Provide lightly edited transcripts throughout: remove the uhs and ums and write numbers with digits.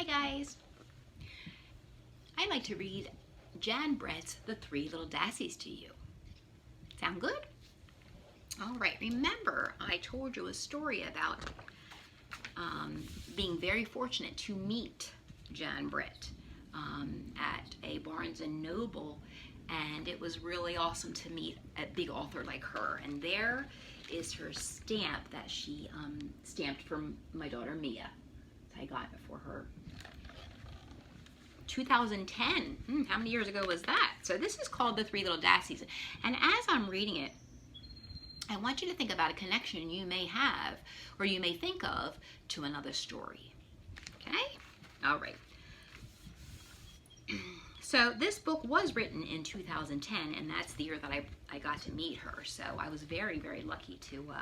Hi guys. I'd like to read Jan Brett's The Three Little Dassies to you. Sound good? All right, remember I told you a story about being very fortunate to meet Jan Brett at a Barnes & Noble, and it was really awesome to meet a big author like her. And there is her stamp that she stamped for my daughter Mia. I got it for her. 2010. How many years ago was that? So this is called The Three Little Dassies. And as I'm reading it, I want you to think about a connection you may have or you may think of to another story. Okay? All right. So this book was written in 2010, and that's the year that I got to meet her. So I was very, very lucky to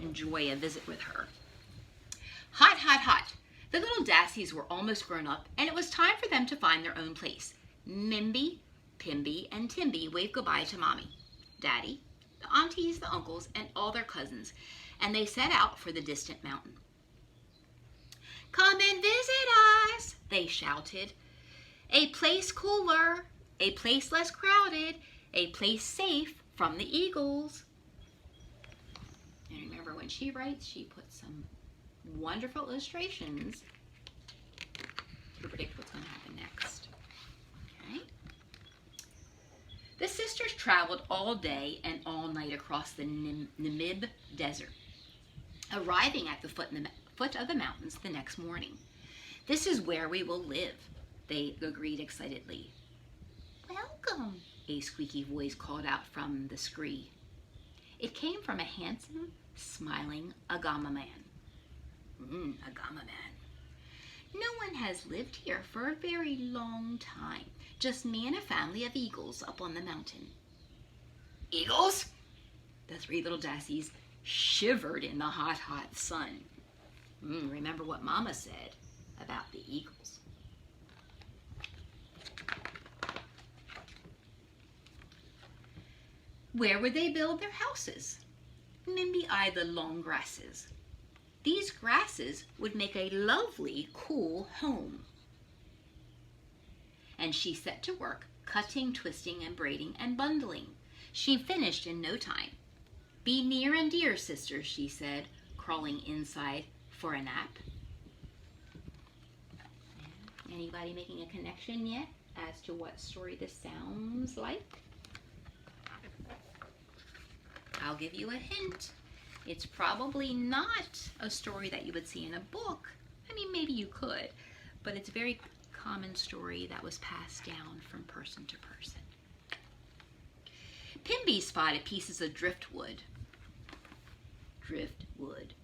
enjoy a visit with her. Hot, hot, hot. The little Dassies were almost grown up, and it was time for them to find their own place. Mimby, Pimby, and Timby waved goodbye to Mommy, Daddy, the aunties, the uncles, and all their cousins, and they set out for the distant mountain. Come and visit us, they shouted. A place cooler, a place less crowded, a place safe from the eagles. And remember, when she writes, she puts some wonderful illustrations to predict what's going to happen next. Okay. The sisters traveled all day and all night across the Namib Desert, arriving at the foot of the mountains the next morning. This is where we will live, they agreed excitedly. Welcome, a squeaky voice called out from the scree. It came from a handsome, smiling Agama man. Agama man. No one has lived here for a very long time. Just me and a family of eagles up on the mountain. Eagles? The three little Dassies shivered in the hot, hot sun. Remember what Mama said about the eagles. Where would they build their houses? Mimby eyed the long grasses. These grasses would make a lovely, cool home. And she set to work, cutting, twisting, and braiding, and bundling. She finished in no time. Be near and dear, sisters, she said, crawling inside for a nap. Anybody making a connection yet as to what story this sounds like? I'll give you a hint. It's probably not a story that you would see in a book. I mean, maybe you could, but it's a very common story that was passed down from person to person. Pimby spotted pieces of driftwood. Driftwood.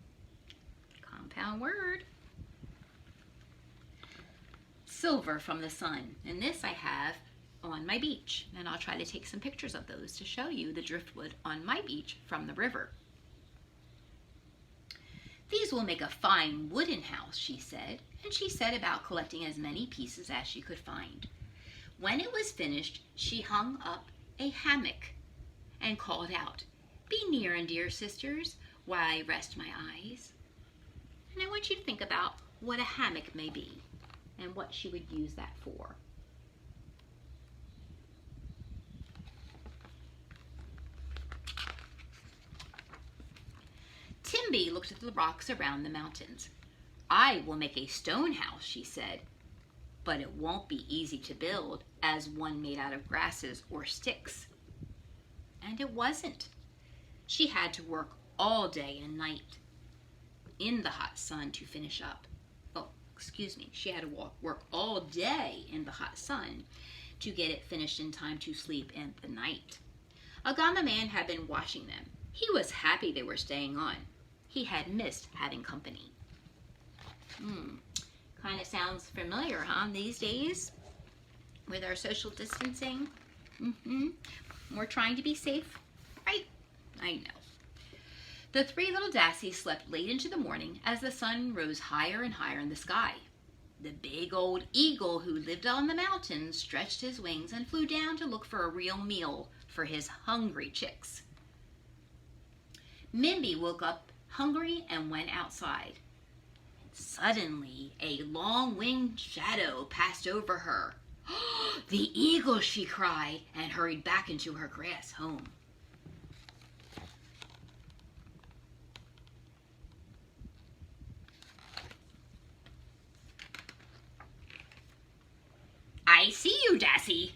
Compound word. Silver from the sun. And this I have on my beach, and I'll try to take some pictures of those to show you the driftwood on my beach from the river. These will make a fine wooden house, she said, and she set about collecting as many pieces as she could find. When it was finished, she hung up a hammock and called out, Be near and dear, sisters, while I rest my eyes. And I want you to think about what a hammock may be and what she would use that for. Timby looked at the rocks around the mountains. I will make a stone house, she said, but it won't be easy to build as one made out of grasses or sticks. And it wasn't. She had to work all day and night in the hot sun to finish up. She had to work all day in the hot sun to get it finished in time to sleep in the night. Agama man had been watching them. He was happy they were staying on. He had missed having company. Kind of sounds familiar, huh, these days? With our social distancing? We're trying to be safe, right? I know. The three little Dassies slept late into the morning as the sun rose higher and higher in the sky. The big old eagle who lived on the mountain stretched his wings and flew down to look for a real meal for his hungry chicks. Mimby woke up hungry and went outside. Suddenly, a long-winged shadow passed over her. "The eagle!" she cried, and hurried back into her grass home. "I see you, Dassie,"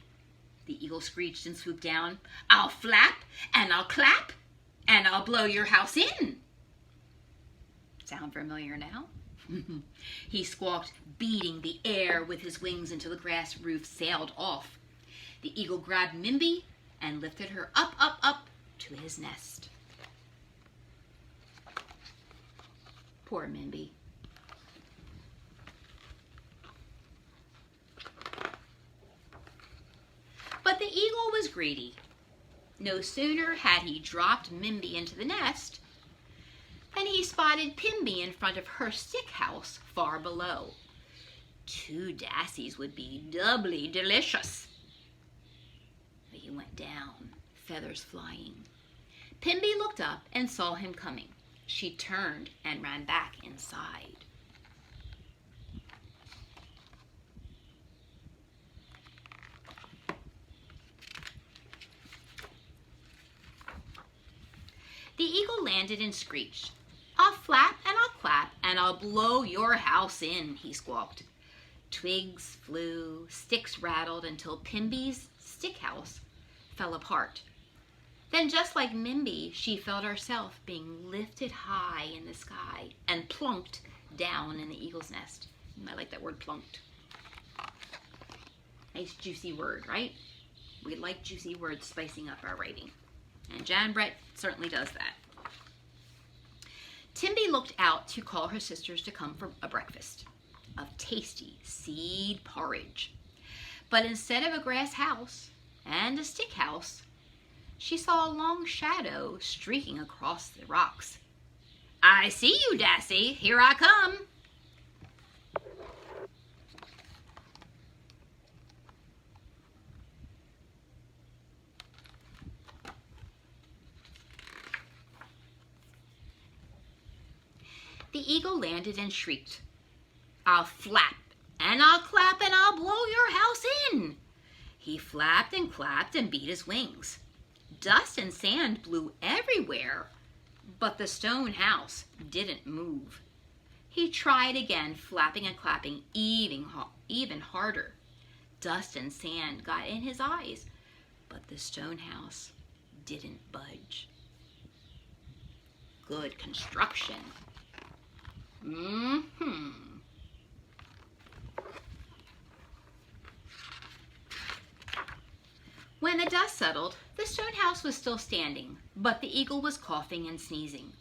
the eagle screeched and swooped down. "I'll flap, and I'll clap, and I'll blow your house in." Sound familiar now? He squawked, beating the air with his wings until the grass roof sailed off. The eagle grabbed Mimby and lifted her up, up, up to his nest. Poor Mimby. But the eagle was greedy. No sooner had he dropped Mimby into the nest than he spotted Pimby in front of her stick house far below. 2 Dassies would be doubly delicious. But he went down, feathers flying. Pimby looked up and saw him coming. She turned and ran back inside. The eagle landed and screeched. "I'll flap and I'll clap and I'll blow your house in," he squawked. Twigs flew, sticks rattled until Pimby's stick house fell apart. Then, just like Mimby, she felt herself being lifted high in the sky and plunked down in the eagle's nest. I like that word, plunked. Nice juicy word, right? We like juicy words spicing up our writing. And Jan Brett certainly does that. Timby looked out to call her sisters to come for a breakfast of tasty seed porridge. But instead of a grass house and a stick house, she saw a long shadow streaking across the rocks. "I see you, Dassie. Here I come." The eagle landed and shrieked, "I'll flap, and I'll clap, and I'll blow your house in." He flapped and clapped and beat his wings. Dust and sand blew everywhere, but the stone house didn't move. He tried again, flapping and clapping even harder. Dust and sand got in his eyes, but the stone house didn't budge. Good construction. When the dust settled, the stone house was still standing, but the eagle was coughing and sneezing.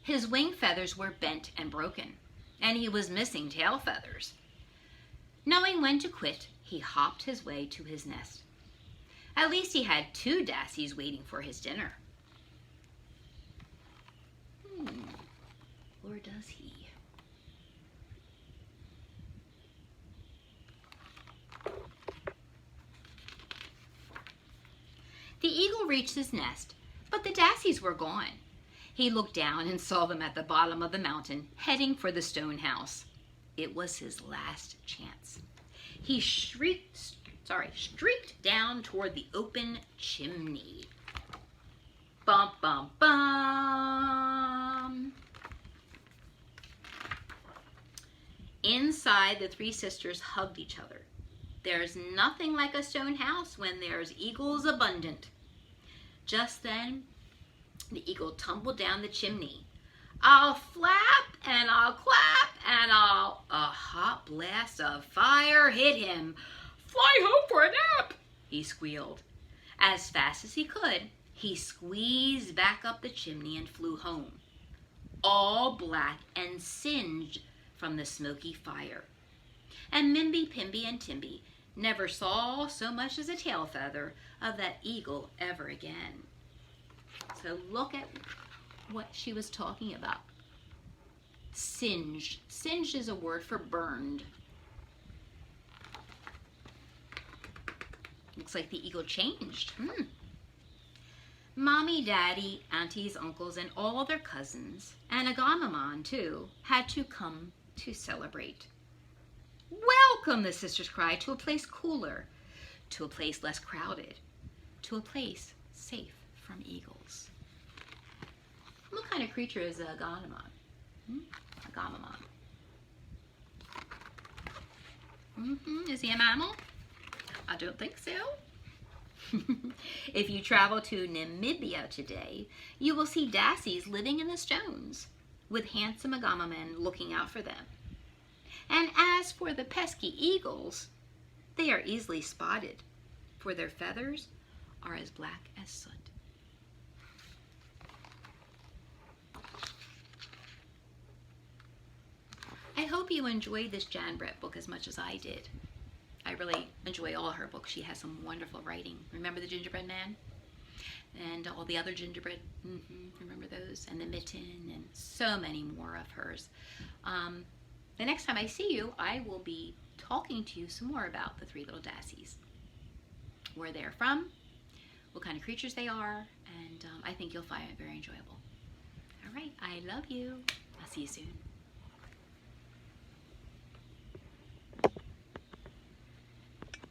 His wing feathers were bent and broken, and he was missing tail feathers. Knowing when to quit, he hopped his way to his nest. At least he had 2 Dassies waiting for his dinner. Or does he? The eagle reached his nest, but the Dassies were gone. He looked down and saw them at the bottom of the mountain, heading for the stone house. It was his last chance. He streaked down toward the open chimney. Bum, bum, bum. Inside, the 3 sisters hugged each other. There's nothing like a stone house when there's eagles abundant. Just then, the eagle tumbled down the chimney. "I'll flap and I'll clap and a hot blast of fire hit him. "Fly home for a nap," he squealed. As fast as he could, he squeezed back up the chimney and flew home, all black and singed from the smoky fire. And Mimby, Pimby, and Timby never saw so much as a tail feather of that eagle ever again. So look at what she was talking about. Singed. Singed is a word for burned. Looks like the eagle changed. Mommy, Daddy, aunties, uncles, and all their cousins, and Agamemnon too, had to come to celebrate. Welcome, the sisters cried, to a place cooler, to a place less crowded, to a place safe from eagles. What kind of creature is a Agomamon? A Agomamon. Is he a mammal? I don't think so. If you travel to Namibia today, you will see Dassies living in the stones, with handsome Agomamon looking out for them. And as for the pesky eagles, they are easily spotted, for their feathers are as black as soot. I hope you enjoyed this Jan Brett book as much as I did. I really enjoy all her books. She has some wonderful writing. Remember the Gingerbread Man? And all the other gingerbread, remember those? And the Mitten, and so many more of hers. The next time I see you, I will be talking to you some more about the three little Dassies. Where they're from, what kind of creatures they are, and I think you'll find it very enjoyable. All right, I love you. I'll see you soon.